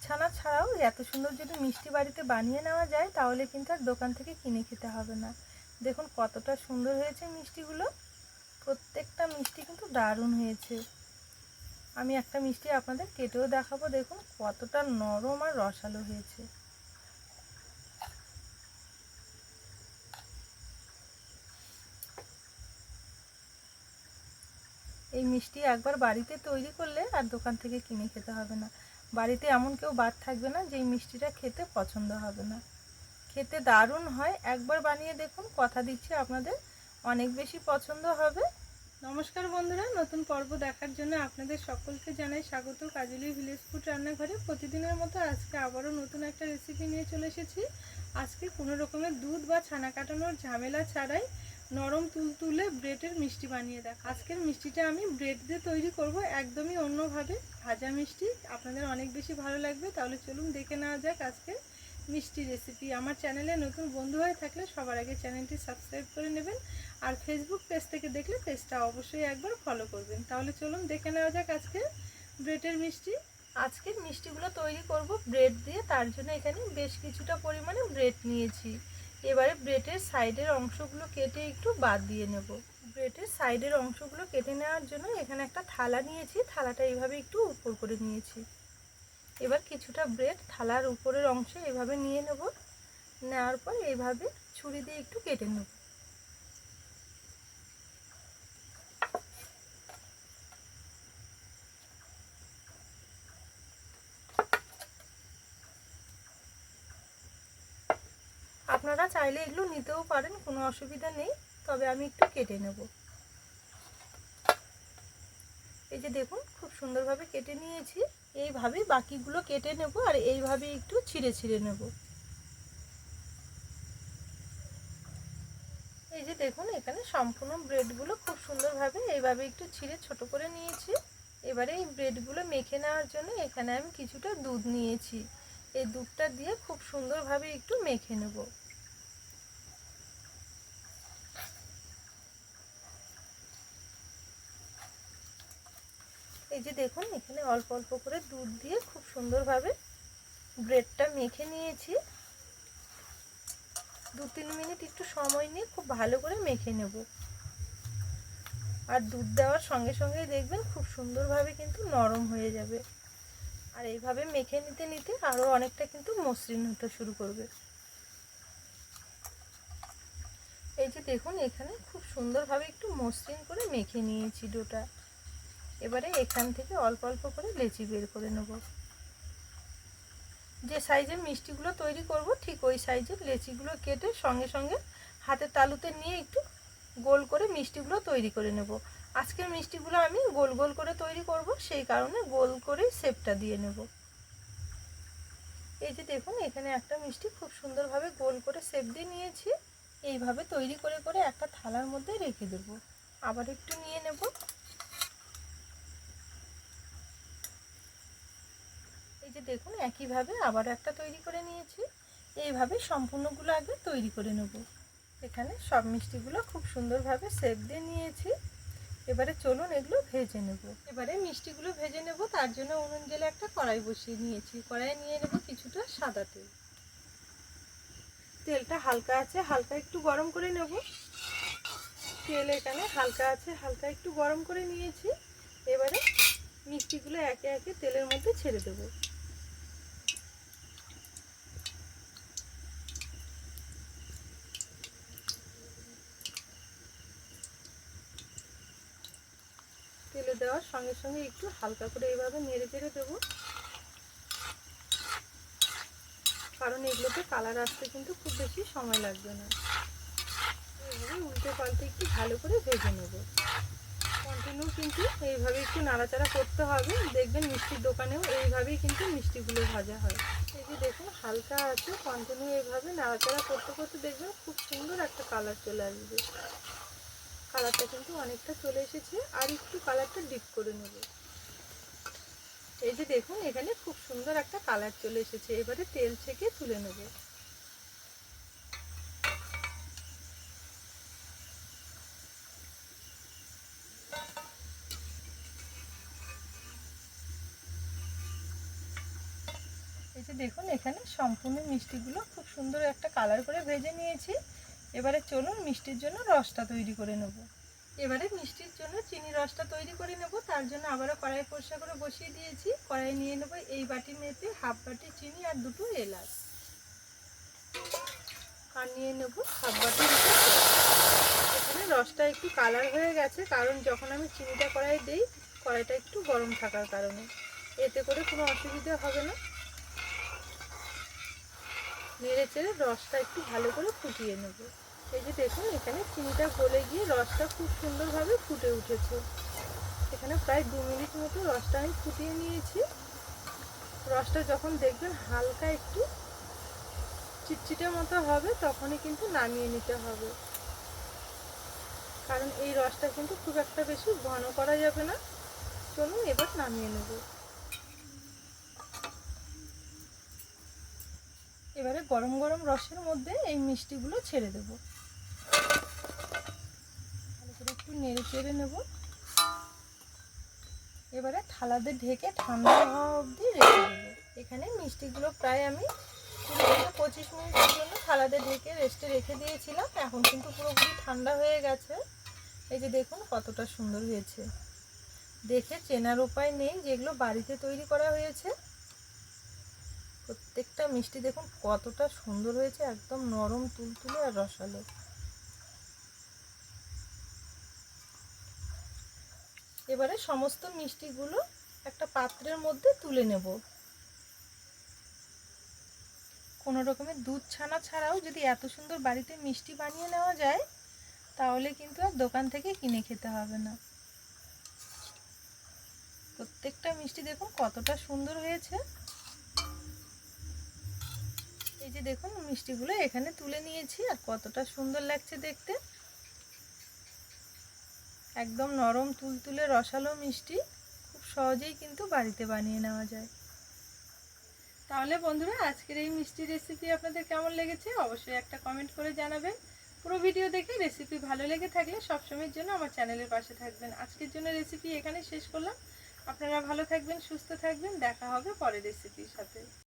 ছানা ছাড়াও এত সুন্দর যদি মিষ্টি বাড়িতে বানিয়ে নেওয়া যায় তাহলে কিন্তু আর দোকান থেকে কিনে খেতে হবে না। দেখুন কতটা সুন্দর হয়েছে মিষ্টিগুলো, প্রত্যেকটা মিষ্টি কিন্তু দারুণ হয়েছে। আমি একটা মিষ্টি আপনাদের কেটেও দেখাবো, দেখুন কতটা নরম আর রসালো হয়েছে। এই মিষ্টি একবার বাড়িতে তৈরি করলে আর দোকান থেকে কিনে খেতে হবে না। বাড়িতে এমন কেউ বাদ থাকবে না যে এই মিষ্টিটা খেতে পছন্দ হবে না। খেতে দারুণ হয়, একবার বানিয়ে দেখুন, কথা দিচ্ছি আপনাদের অনেক বেশি পছন্দ হবে। নমস্কার বন্ধুরা, নতুন পর্ব দেখার জন্য আপনাদের সকলকে জানাই স্বাগত কাজলি ভিলেজ ফুড রান্নাঘরে। প্রতিদিনের মতো আজকে আবারও নতুন একটা রেসিপি নিয়ে চলে এসেছি। আজকে কোনো রকমের দুধ বা ছানা কাটানোর ঝামেলা ছাড়াই নরম তুলতুলে ব্রেডের মিষ্টি বানিয়ে দেখ। আজকের মিষ্টিটা আমি ব্রেড দিয়ে তৈরি করব, একদমই অন্যভাবে, ভাজা মিষ্টি। আপনাদের অনেক বেশি ভালো লাগবে। তাহলে চলুন দেখে নেওয়া যাক আজকে মিষ্টি রেসিপি। আমার চ্যানেলে নতুন বন্ধু হয়ে থাকলে সবার আগে চ্যানেলটি সাবস্ক্রাইব করে নেবেন, আর ফেসবুক পেজ থেকে দেখলে পেজটা অবশ্যই একবার ফলো করবেন। তাহলে চলুন দেখে নেওয়া যাক আজকে ব্রেডের মিষ্টি। আজকের মিষ্টিগুলো তৈরি করব ব্রেড দিয়ে, তার জন্য এখানে বেশ কিছুটা পরিমাণে ব্রেড নিয়েছি। এবারে ব্রেডের সাইডের অংশগুলো কেটে একটু বাদ দিয়ে নেব। ব্রেডের সাইডের অংশগুলো কেটে নেওয়ার জন্য এখানে একটা থালা নিয়েছি, থালাটা এইভাবে একটু উপর করে নিয়েছি। এবার কিছুটা ব্রেড থালার উপরের অংশে এভাবে নিয়ে নেব, নেওয়ার পর এইভাবে ছুরি দিয়ে একটু কেটে নেব। আপনারা চাইলে এগুলো নিতেও পারেন, কোনো অসুবিধা নেই, তবে আমি একটু কেটে নেব। এই যে দেখুন খুব সুন্দরভাবে কেটে নিয়েছি। এইভাবে বাকিগুলো কেটে নেব, আর এইভাবে একটু ছিঁড়ে ছিঁড়ে নেব। এই যে দেখুন এখানে সম্পূর্ণ ব্রেডগুলো খুব সুন্দরভাবে এইভাবে একটু ছিঁড়ে ছোট করে নিয়েছি। এবারে এই ব্রেডগুলো মেখে নেওয়ার জন্য এখানে আমি কিছুটা দুধ নিয়েছি। এই দুধটা দিয়ে খুব সুন্দরভাবে একটু মেখে নেব। এই যে দেখুন এখানে অল্প অল্প করে দুধ দিয়ে খুব সুন্দরভাবে ব্রেডটা মেখে নিয়েছি। 2-3 মিনিট একটু সময় নিয়ে খুব ভালো করে মেখে নেব। আর দুধ দেওয়ার সঙ্গে সঙ্গেই দেখবেন খুব সুন্দরভাবে কিন্তু নরম হয়ে যাবে। আর এইভাবে মেখে নিতে নিতে আরও অনেকটা কিন্তু মসৃণ হতে শুরু করবে। এই যে দেখুন এখানে খুব সুন্দরভাবে একটু মসৃণ করে মেখে নিয়েছি ডোটা। এবারে এখান থেকে অল্প অল্প করে লেচি বের করে নেব। যে সাইজের মিষ্টিগুলো তৈরি করব ঠিক ওই সাইজের লেচিগুলো কেটে সঙ্গে সঙ্গে হাতের তালুতে নিয়ে একটু গোল করে মিষ্টিগুলো তৈরি করে নেব। আজকের মিষ্টিগুলো আমি গোল গোল করে তৈরি করব, সেই কারণে গোল করে শেপটা দিয়ে নেব। এই যে দেখুন এখানে একটা মিষ্টি খুব সুন্দরভাবে গোল করে শেপ দিয়ে নিয়েছি। এইভাবে তৈরি করে করে একটা থালার মধ্যে রেখে দেব। আবার একটু নিয়ে নেব। এই যে দেখুন একইভাবে আবার একটা তৈরি করে নিয়েছি। এইভাবে সম্পূর্ণগুলো আগে তৈরি করে নেব। এখানে সব মিষ্টিগুলো খুব সুন্দরভাবে শেপ দিয়ে নিয়েছি। এবারে চলুন এগুলো ভেজে নেব। এবারে মিষ্টিগুলো ভেজে নেব, তার জন্য উনুন জেলে একটা কড়াই বসিয়ে নিয়েছি। কড়াইয়ে নিয়ে নেব কিছুটা সাদা তেল। তেলটা হালকা আছে হালকা একটু গরম করে নেব। তেল এখানে হালকা আছে হালকা একটু গরম করে নিয়েছি। এবারে মিষ্টিগুলো একে একে তেলের মধ্যে ছেড়ে দেব। তেলে দেওয়ার সঙ্গে সঙ্গে একটু হালকা করে এইভাবে নেড়ে চেড়ে দেবো, কারণ এগুলোতে কালার আসতে কিন্তু খুব বেশি সময় লাগবে না। এইভাবে উল্টে পাল্টে একটু ভালো করে ভেজে নেব। কন্টিনিউ কিন্তু এইভাবে একটু নাড়াচাড়া করতে হবে। দেখবেন মিষ্টির দোকানেও এইভাবেই কিন্তু মিষ্টিগুলো ভাজা হয়। এই যে দেখুন হালকা আছে, কন্টিনিউ এইভাবে নাড়াচাড়া করতে করতে দেখবেন খুব সুন্দর একটা কালার চলে আসবে। কালারটা কিন্তু অনেকটা চলে এসেছে, আর একটু কালারটা ডিপ করে নেব। এই যে দেখুন এখানে খুব সুন্দর একটা কালার চলে এসেছে। এবারে তেল থেকে তুলে নেব। এই যে দেখুন এখানে সম্পূর্ণ মিষ্টিগুলো খুব সুন্দর একটা কালার করে ভেজে নিয়েছি। এবারে চলুন মিষ্টির জন্য রসটা তৈরি করে নেব। এবারে মিষ্টির জন্য চিনি রসটা তৈরি করে নেব। তার জন্য আবারও কড়াই পরিষ্কার করে বসিয়ে দিয়েছি। কড়াই নিয়ে নেব এই বাটি মেপে হাফ বাটি চিনি আর 2টো এলাচ, আর নিয়ে নেব হাফ বাটি। এখানে রসটা একটু কালার হয়ে গেছে, কারণ যখন আমি চিনিটা কড়াই দিই কড়াইটা একটু গরম থাকার কারণে, এতে করে কোনো অসুবিধা হবে না। নেড়ে চেড়ে রসটা একটু ভালো করে ফুটিয়ে নেব। এই যে দেখুন এখানে চিনিটা গলে গিয়ে রসটা খুব সুন্দরভাবে ফুটে উঠেছে। এখানে প্রায় 2 মিনিট মতো রসটা আমি ফুটিয়ে নিয়েছি। রসটা যখন দেখবেন হালকা একটু চিটচিটে মতো হবে তখনই কিন্তু নামিয়ে নিতে হবে, কারণ এই রসটা কিন্তু খুব একটা বেশি ঘন করা যাবে না। চলুন এবার নামিয়ে নেব। এবারে গরম গরম রসের মধ্যে এই মিষ্টিগুলো ছেড়ে দেব। ভালো করে একটু নেড়ে চেড়ে নেব। এবারে থালাতে ঢেকে ঠান্ডা হওয়া অবধি রেখে দেবো। এখানে মিষ্টিগুলো প্রায় আমি 20 থেকে 25 মিনিটের জন্য থালাতে ঢেকে রেস্টে রেখে দিয়েছিলাম। এখন কিন্তু পুরোপুরি ঠান্ডা হয়ে গেছে। এই যে দেখুন কতটা সুন্দর হয়েছে, দেখে চেনার উপায় নেই যেগুলো বাড়িতে তৈরি করা হয়েছে। প্রত্যেকটা মিষ্টি দেখুন কতটা সুন্দর হয়েছে, একদম নরম তুলতুলে আর রসালো। এবারে সমস্ত মিষ্টিগুলো একটা পাত্রের মধ্যে তুলে নেব। কোনো রকমের দুধ ছানা ছাড়াও যদি এত সুন্দর বাড়িতে মিষ্টি বানিয়ে নেওয়া যায় তাহলে কিন্তু আর দোকান থেকে কিনে খেতে হবে না। প্রত্যেকটা মিষ্টি দেখুন কতটা সুন্দর হয়েছে। এই যে দেখুন মিষ্টিগুলো এখানে তুলে নিয়েছি আর কতটা সুন্দর লাগছে দেখতে, একদম নরম তুলতুলে রসালো মিষ্টি, খুব সহজেই কিন্তু বাড়িতে বানিয়ে নেওয়া যায়। তাহলে বন্ধুরা আজকের এই মিষ্টি রেসিপি আপনাদের কেমন লেগেছে অবশ্যই একটা কমেন্ট করে জানাবেন। পুরো ভিডিও দেখে রেসিপি ভালো লেগে থাকলে সবসময়ের জন্য আমার চ্যানেলের পাশে থাকবেন। আজকের জন্য রেসিপি এখানে শেষ করলাম। আপনারা ভালো থাকবেন, সুস্থ থাকবেন, দেখা হবে পরের রেসিপির সাথে।